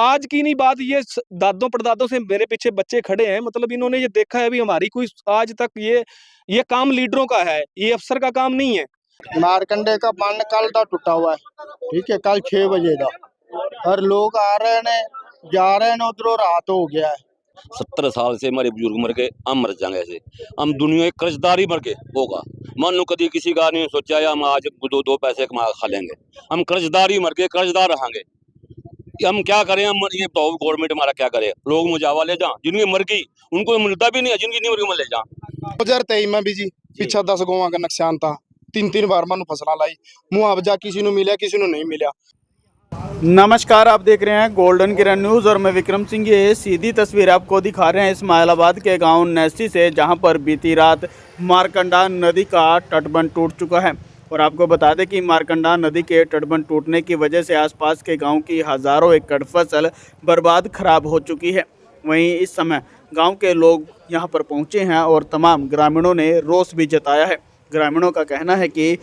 आज की नहीं बात, ये दादों परदादों से मेरे पीछे बच्चे खड़े हैं, मतलब इन्होंने ये देखा है भी हमारी कोई आज तक ये काम लीडरों का है, ये अफसर का काम नहीं है। मारकंडे का बंद कल का टूटा हुआ है, ठीक है, कल 6 बजे का, और लोग आ रहे ने जा रहे ने, उधरों रात हो गया है। 70 साल से हमारे बुजुर्ग मर गए, हम मर जाएंगे ऐसे। हम दुनिया की कर्जदारी मर के होगा। मान लो कभी किसी का नहीं सोचा या हम आज दो पैसे कमा खा लेंगे, हम कर्जदारी मर के कर्जदार रहेंगे। हम क्या करें? हम ये तो गवर्नमेंट हमारा क्या करे? लोग मुझावा ले जा, जिनकी मर गई उनको मिलता भी नहीं है, जिनकी नहीं मर ले जा। 2023 में भी जी पिछा 10 गौवां का नुकसान था, 3 बार मैंने फसला लाई, मुआवजा किसी को मिला किसी को नहीं मिला। नमस्कार, आप देख रहे हैं गोल्डन किरण न्यूज़ और मैं विक्रम सिंह। ये सीधी तस्वीर आपको दिखा रहे हैं इस्माइलाबाद के गांव नैसी से, जहां पर बीती रात मारकंडा नदी का तटबंध टूट चुका है। और आपको बता दें कि मारकंडा नदी के तटबंध टूटने की वजह से आसपास के गांव की हज़ारों एकड़ फसल बर्बाद खराब हो चुकी है। वहीं इस समय गाँव के लोग यहाँ पर पहुँचे हैं और तमाम ग्रामीणों ने रोष भी जताया है। ग्रामीणों का कहना है कि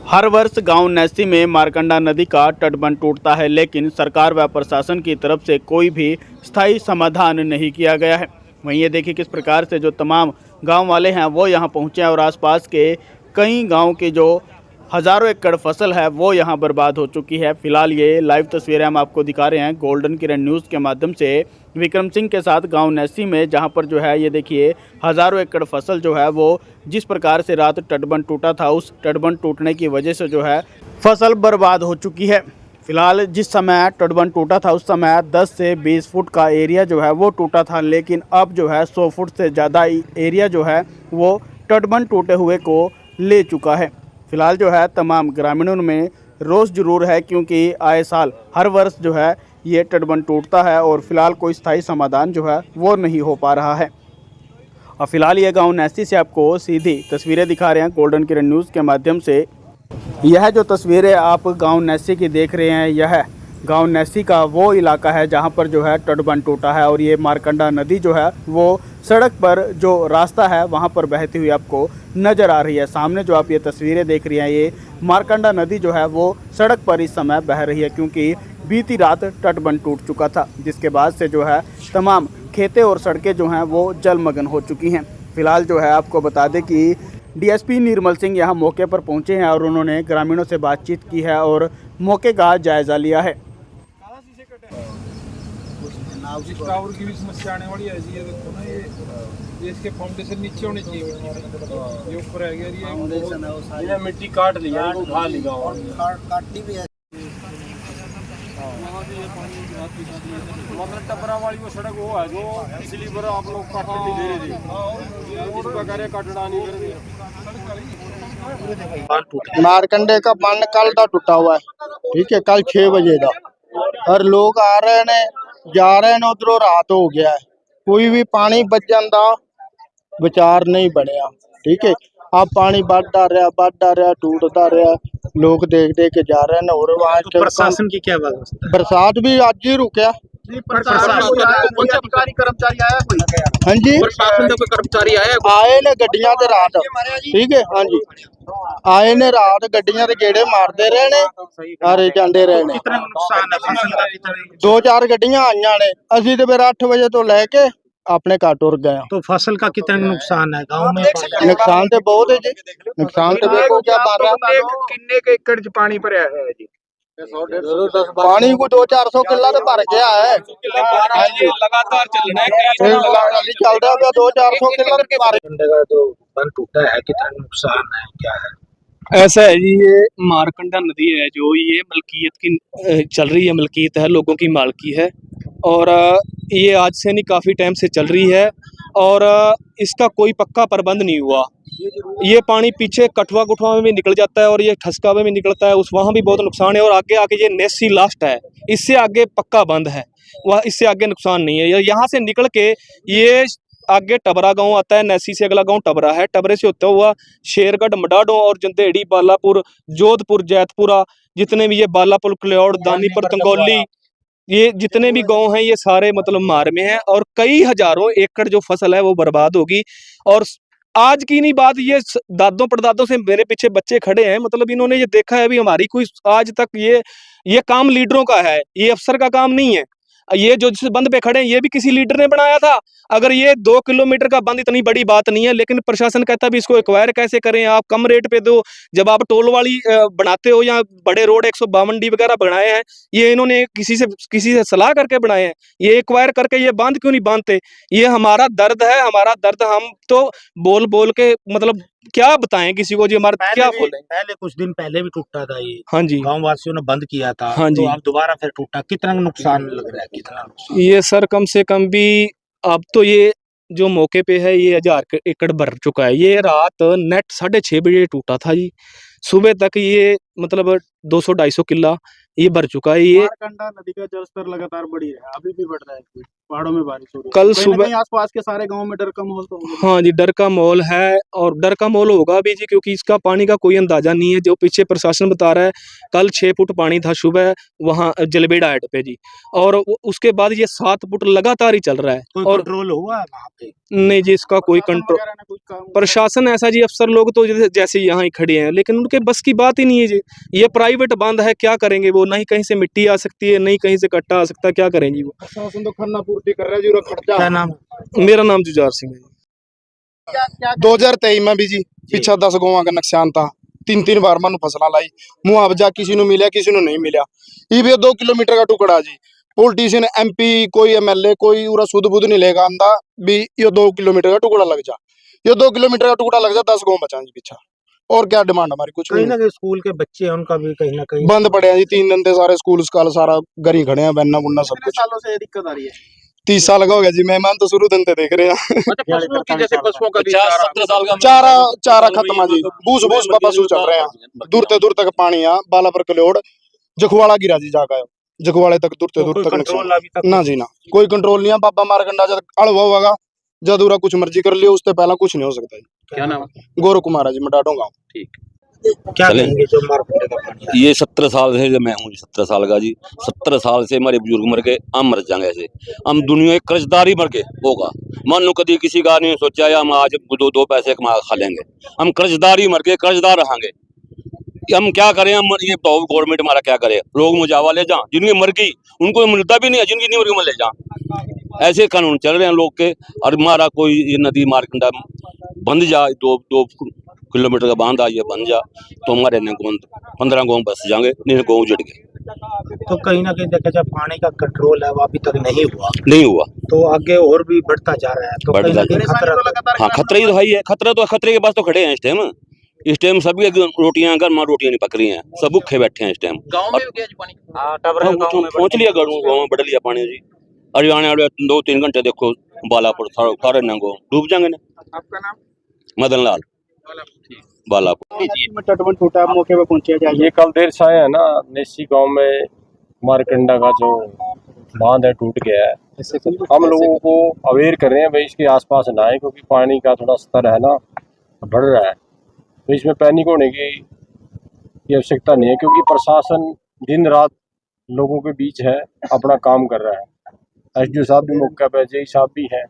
हर वर्ष गांव नैसी में मारकंडा नदी का तटबंध टूटता है, लेकिन सरकार व प्रशासन की तरफ से कोई भी स्थायी समाधान नहीं किया गया है। वहीं ये देखिए किस प्रकार से जो तमाम गांव वाले हैं वो यहां पहुंचे हैं और आसपास के कई गांव के जो हज़ारों एकड़ फसल है वो यहां बर्बाद हो चुकी है। फिलहाल ये लाइव तस्वीरें हम आपको दिखा रहे हैं गोल्डन किरण न्यूज़ के माध्यम से विक्रम सिंह के साथ गांव नैसी में, जहां पर जो है ये देखिए हज़ारों एकड़ फसल जो है वो जिस प्रकार से रात तटबंध टूटा था, उस तटबंध टूटने की वजह से जो है फसल बर्बाद हो चुकी है। फिलहाल जिस समय तटबंध टूटा था उस समय 10 से 20 फुट का एरिया जो है वो टूटा था, लेकिन अब जो है 100 फुट से ज़्यादा एरिया जो है वो तटबंध टूटे हुए को ले चुका है। फिलहाल जो है तमाम ग्रामीणों में रोष जरूर है, क्योंकि आए साल हर वर्ष जो है ये तटबंध टूटता है और फिलहाल कोई स्थायी समाधान जो है वो नहीं हो पा रहा है। और फिलहाल ये गांव नैसी से आपको सीधी तस्वीरें दिखा रहे हैं गोल्डन किरण न्यूज़ के माध्यम से। यह जो तस्वीरें आप गांव नैसी की देख रहे हैं, यह गांव नैसी का वो इलाका है जहां पर जो है तटबंध टूटा है और ये मारकंडा नदी जो है वो सड़क पर जो रास्ता है वहां पर बहती हुई आपको नज़र आ रही है। सामने जो आप ये तस्वीरें देख रही हैं, ये मारकंडा नदी जो है वो सड़क पर इस समय बह रही है, क्योंकि बीती रात तटबंध टूट चुका था, जिसके बाद से जो है तमाम खेतें और सड़कें जो हैं वो जलमग्न हो चुकी हैं। फिलहाल जो है आपको बता दें कि डीएसपी निर्मल सिंह यहाँ मौके पर पहुँचे हैं और उन्होंने ग्रामीणों से बातचीत की है और मौके का जायज़ा लिया है। टावर की भी समस्या आने वाली है जी। ये देखो ना, ये इसके फाउंडेशन नीचे होने चाहिए, ये ऊपर है गया, ये फाउंडेशन है वो सारी, ये मिट्टी काट लिया, वो उठा लिया और काटनी भी है। मतलब टपरा वाली वो सड़क वो है जो इसलिए पर आप लोग काटने नहीं दे रहे थे, उसका करे काटना नहीं कर दिया। मारकंडे का बंद कल का टूटा हुआ है, ठीक है, कल 6 बजे का, और लोग आ रहे ने जा रहे ने, उधरों रात हो गया है, कोई भी पानी बचन का विचार नहीं बनया, ठीक है। अब पानी बढ़ता रहा टूटता रहा, लोग देख देख के जा रहे हैं। और वहाँ तो प्रशासन की क्या बात है? बरसात भी आज ही रुका। सरकारी कर्मचारी आया कोई? हाँ जी, प्रशासन का कोई कर्मचारी आया? आए ने गड्डियां ते रात, ठीक है, हाँ जी, आए ने रात गड्डियां ते गेड़े मारते रहे ने और जाते रहे ने। कितना नुकसान है फसल का? कितना 2-4 गड्डियां आईया ने, असी तो फिर 8 बजे तो लेके अपने घर टुर गए। तो फसल का कितना नुकसान है गांव में? नुकसान तो बहुत है जी, नुकसान तो देखो क्या मार रहा है। किन्ने के एकड़ च पानी भरया है जी? पानी को 200-400 किला तो भर गया है, लगातार चलना है, चलता है 200-400 किला भर। का जो बंद टूटा है, कितना नुकसान है, क्या है? ऐसा है जी, ये मारकंडा नदी है जो ये मलकियत की चल रही है, मलकियत है, लोगों की मालकी है और ये आज से नहीं काफ़ी टाइम से चल रही है और इसका कोई पक्का प्रबंध नहीं हुआ। ये पानी पीछे कठुआ में भी निकल जाता है और ये ठसका में भी निकलता है, उस वहाँ भी बहुत नुकसान है। और आगे आके ये नैसी लास्ट है, इससे आगे पक्का बंद है, वह इससे आगे नुकसान नहीं है। यहाँ से निकल के ये आगे टबरा गांव आता है, नैसी से अगला गांव टबरा है, टबरे से होता हुआ शेरगढ़, मडाडो और जंदेड़ी, बालापुर, जोधपुर, जैतपुरा, जितने भी ये बालापुर, कल्योड़, दानीपुर, तंगौली, ये जितने भी गांव हैं ये सारे मतलब मार में हैं और कई हजारों एकड़ जो फसल है वो बर्बाद होगी। और आज की नहीं बात, ये दादों परदादों से मेरे पीछे बच्चे खड़े हैं, मतलब इन्होंने ये देखा है भी हमारी कोई आज तक ये काम लीडरों का है, ये अफसर का काम नहीं है। ये जो जिस बंद पे खड़े हैं ये भी किसी लीडर ने बनाया था। अगर ये 2 किलोमीटर का बंद इतनी बड़ी बात नहीं है, लेकिन प्रशासन कहता भी इसको एक्वायर कैसे करें, आप कम रेट पे दो। जब आप टोल वाली बनाते हो या बड़े रोड 152 डी वगैरह बनाए हैं, ये इन्होंने किसी से सलाह करके बनाए हैं। ये एक्वायर करके ये बांध क्यों नहीं बांधते? ये हमारा दर्द है, हमारा दर्द हम तो बोल बोल के मतलब क्या बताएं किसी को जी, हमारा क्या बोलें। पहले कुछ दिन पहले भी टूटा था ये, हाँ जी, गांव वासियों ने बंद किया था। हाँ जी। तो अब दोबारा फिर टूटा, कितना नुकसान लग रहा है, कितना नुकसान? ये सर कम से कम भी अब तो ये जो मौके पे है ये 1000 एकड़ भर चुका है। ये रात नेट 6:30 बजे टूटा था जी, सुबह तक ये मतलब 200-250 किला ये भर चुका है। ये मारकंडा नदी का जलस्तर लगातार बढ़ी रहा है, अभी भी बढ़ रहा है, पहाड़ों में बारिश हो रही है। कल कहीं ना सुबह कहीं आसपास के सारे गांव में डर का माहौल तो होगा। हाँ जी, डर का माहौल है और डर का माहौल होगा भी जी, क्योंकि इसका पानी का कोई अंदाजा नहीं है। जो पीछे प्रशासन बता रहा है कल 6 फुट पानी था सुबह वहाँ जलबेड़ा एड पे जी, और उसके बाद ये 7 फुट लगातार ही चल रहा है। कोई और कंट्रोल हुआ है वहाँ पे? नहीं जी, इसका कोई प्रशासन कंट्रोल, वगैरह ने कुछ काम- प्रशासन ऐसा जी, अफसर लोग तो जैसे यहाँ ही खड़े हैं, लेकिन उनके बस की बात ही नहीं है जी। ये प्राइवेट बांध है, क्या करेंगे वो? नहीं कहीं से मिट्टी आ सकती है, नहीं कहीं से कट्टा आ सकता है, क्या करेंगे वो? प्रशासन तो खन्ना पूर्ति कर रहा है जी, और खर्चा। क्या नाम? मेरा नाम जुझार सिंह है जी। 2023 में भी जी पिछा 10 गाँव का नुकसान था। 3 बार मनु फसला लाई, मुआवजा किसी ने मिला, किसी ने नहीं मिला। ये भी 2 किलोमीटर का टुकड़ा जी, पॉलिटिशियन एमपी कोई एमएलए कोई पूरा सुध बुध नहीं लेगा आंदा भी ये 2 किलोमीटर का टुकड़ा लग जा, ये 2 किलोमीटर का टुकड़ा लग जा, 10 गाँव बचा जी पीछा। और क्या डिमांड हमारी? कुछ कहीं नहीं। ना कहीं स्कूल के बच्चे हैं, उनका भी कहीं ना कहीं बंद पड़े हैं जी, 3 दिन से सारे स्कूल स्काल सारा घर ही खड़े हैं, बनना बुनना सब कितने कुछ। सालों से ये दिक्कत आ रही है? 30 साल का हो गया जी, मेहमान तो शुरू दिन से देख रहे हैं। पशुओं की, जैसे पशुओं का भी 50-70 साल का चारा खत्म है जी, बूस बूस पशु चल रहे हैं। दूर तक पानी है, बाला पर कलोड़ जखवाड़ा गिरा जी जाकर, जखवाड़े तक दूर कोई तक कंट्रोल नुकसान। अभी तक ना जी ना, कोई कंट्रोल नहीं है। बाबा मारकंडा जब अड़वा होगा जदूरा कुछ मर्जी कर लियो, उससे पहला कुछ नहीं हो सकता जी। क्या नाम? गौरव कुमार है जी, मडाडो गाँव। क्या चले। कहेंगे जो मारकंडे का पानी है? ये 17 साल से, जो मैं हूँ 17 साल का जी, 17 साल से हमारे बुजुर्ग मर गए, हम मर जाएंगे ऐसे। हम दुनिया की कर्जदारी मर के होगा। मान लो कभी किसी का नहीं सोचा या हम आज दो पैसे कमा खा लेंगे। हम कर्जदारी मर के कर्जदार रहेंगे। हम क्या करें? हम ये तो गवर्नमेंट हमारा क्या करे? लोग मुझावा ले जा, जिनकी मर गई उनको मिलता भी नहीं है, जिनकी नहीं मर गई ले जा। ऐसे कानून चल रहे हैं लोग के। और हमारा कोई ये नदी मारकंडा बंद जा, 2 किलोमीटर का बांध आ, ये बन जा तो हमारे 15 गाँव बस जाएंगे, नहीं गाँव उजड़ गए। तो कहीं ना कहीं देखा जाए पानी का कंट्रोल है वो अभी तक नहीं हुआ, नहीं हुआ, तो आगे और भी बढ़ता जा रहा है। तो बढ़ता कहीं ना जा कहीं खतरा हाँ खतरा ही तो है ही है। खतरे के पास तो खड़े हैं इस टाइम। इस टाइम सभी रोटियां गर्मा रोटियां नहीं पक रही हैं, सब भूखे बैठे हैं इस टाइम। गांव में भी गया जी पानी? पहुंच लिया गाँव में, बढ़ लिया पानी जी। अरे आने वाले 2-3 घंटे देखो बालापुर सारे नंगो डूब जाएंगे ना। आपका नाम? मदन लाल बालापुर। तटबंध टूटा, आप मौके पे पहुंचे जाइए। ये कल देर से आए हैं ना, नेसी गांव में मारकंडा का जो बांध है टूट गया है। हम लोगों को अवेयर कर रहे हैं भाई इसके आसपास ना आए, क्योंकि पानी का थोड़ा स्तर है ना बढ़ रहा है। तो इसमें पैनिक होने की आवश्यकता नहीं है, क्योंकि प्रशासन दिन रात लोगों के बीच है, अपना काम कर रहा है। एसडीओ साहब भी मौके पे, जेई साहब भी हैं,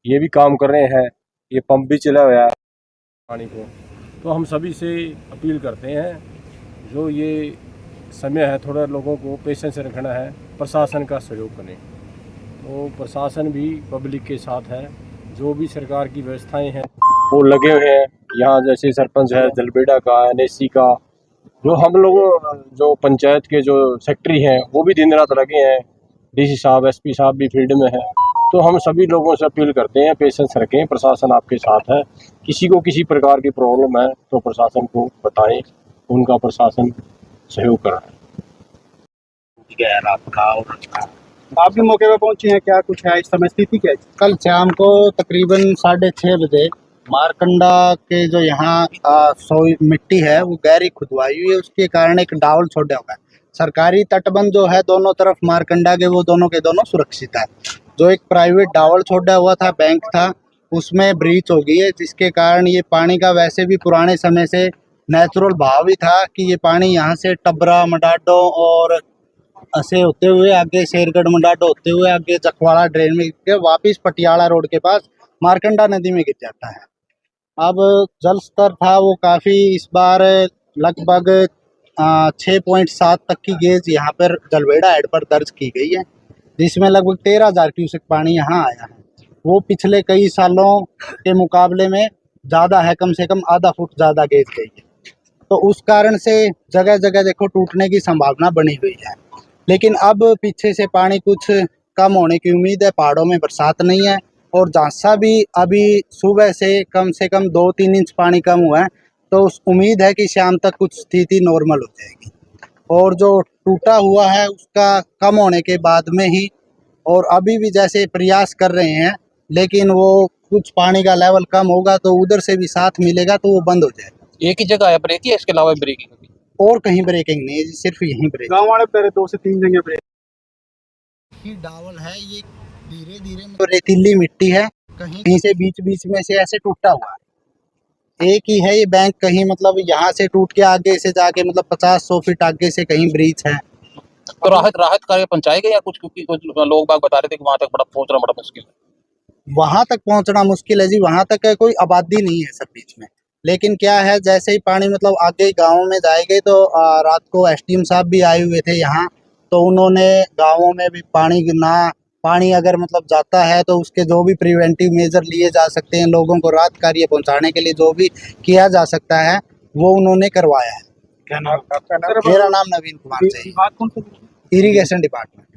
ये भी काम कर रहे हैं। ये पंप भी चला हुआ है पानी को। तो हम सभी से अपील करते हैं, जो ये समय है थोड़ा लोगों को पेशेंस रखना है, प्रशासन का सहयोग करें। तो प्रशासन भी पब्लिक के साथ है, जो भी सरकार की व्यवस्थाएं हैं वो लगे हुए हैं। यहाँ जैसे सरपंच है जलबेड़ा का, एनएससी का, जो हम लोगों जो पंचायत के जो सेक्रेटरी हैं वो भी दिन रात लगे हैं। डीसी साहब, एसपी साहब भी फील्ड में हैं। तो हम सभी लोगों से अपील करते हैं, पेशेंस रखें, प्रशासन आपके साथ है। किसी को किसी प्रकार की प्रॉब्लम है तो प्रशासन को बताएं, उनका प्रशासन सहयोग कराए। रात का और आप भी मौके पे पहुंचे हैं, क्या कुछ है इस समय स्थिति क्या है? कल शाम को तकरीबन 6:30 बजे मारकंडा के जो यहाँ सोई मिट्टी है वो गहरी खुदवाई हुई है, उसके कारण एक डावल छोड़ा हुआ है। सरकारी तटबंध जो है दोनों तरफ मारकंडा के, वो दोनों के दोनों सुरक्षित है। जो एक प्राइवेट डावल छोड़ा हुआ था, बैंक था, उसमें ब्रीच हो गई है, जिसके कारण ये पानी का वैसे भी पुराने समय से नेचुरल भाव ही था कि ये पानी यहाँ से टबरा, मडाडो और ऐसे होते हुए आगे शेरगढ़ मडाडो होते हुए आगे जखवाड़ा ड्रेन में गिर के वापिस पटियाला रोड के पास मारकंडा नदी में गिर जाता है। अब जल स्तर था वो काफ़ी इस बार लगभग 6.7 तक की गेज यहाँ पर जलबेड़ा हेड पर दर्ज की गई है। जिसमें लगभग 13,000 क्यूसेक पानी यहाँ आया है। वो पिछले कई सालों के मुकाबले में ज़्यादा है, कम से कम आधा फुट ज़्यादा गेज गई है। तो उस कारण से जगह जगह देखो टूटने की संभावना बनी हुई है। लेकिन अब पीछे से पानी कुछ कम होने की उम्मीद है। पहाड़ों में बरसात नहीं है और झांसा भी अभी सुबह से कम 2-3 इंच पानी कम हुआ है, तो उम्मीद है कि शाम तक कुछ स्थिति नॉर्मल हो जाएगी। और जो टूटा हुआ है उसका कम होने के बाद में ही, और अभी भी जैसे प्रयास कर रहे हैं, लेकिन वो कुछ पानी का लेवल कम होगा तो उधर से भी साथ मिलेगा तो वो बंद हो जाएगा। एक ही जगह है ब्रेक है, इसके अलावा ब्रेकिंग और कहीं ब्रेकिंग नहीं है, सिर्फ यहीं ब्रेक। गांव वाले पहले 2 से 3 जगह ब्रेक। ही डावल है ये, धीरे धीरे तो रेतीली मिट्टी है, कहीं से बीच बीच में से ऐसे टूटा हुआ है। एक ही है ये बैंक, कहीं मतलब यहाँ से टूट के आगे से जाके मतलब 50-100 फीट आगे से कहीं ब्रीच है। तो राहत कार्य पहुंचाए गए या कुछ, क्योंकि कुछ लोग बाग बता रहे थे कि वहां तक पहुंचना बड़ा मुश्किल है। वहां तक पहुंचना मुश्किल है जी, वहां तक है, कोई आबादी नहीं है सर बीच में। लेकिन क्या है, जैसे ही पानी मतलब आगे गाँव में जाएंगे तो रात को एसडीएम साहब भी आए हुए थे यहाँ, तो उन्होंने गाँवों में भी पानी अगर मतलब जाता है तो उसके जो भी प्रिवेंटिव मेजर लिए जा सकते हैं, लोगों को राहत कार्य पहुंचाने के लिए जो भी किया जा सकता है वो उन्होंने करवाया है। क्या नाम आपका? मेरा नाम नवीन कुमार है, इरिगेशन डिपार्टमेंट।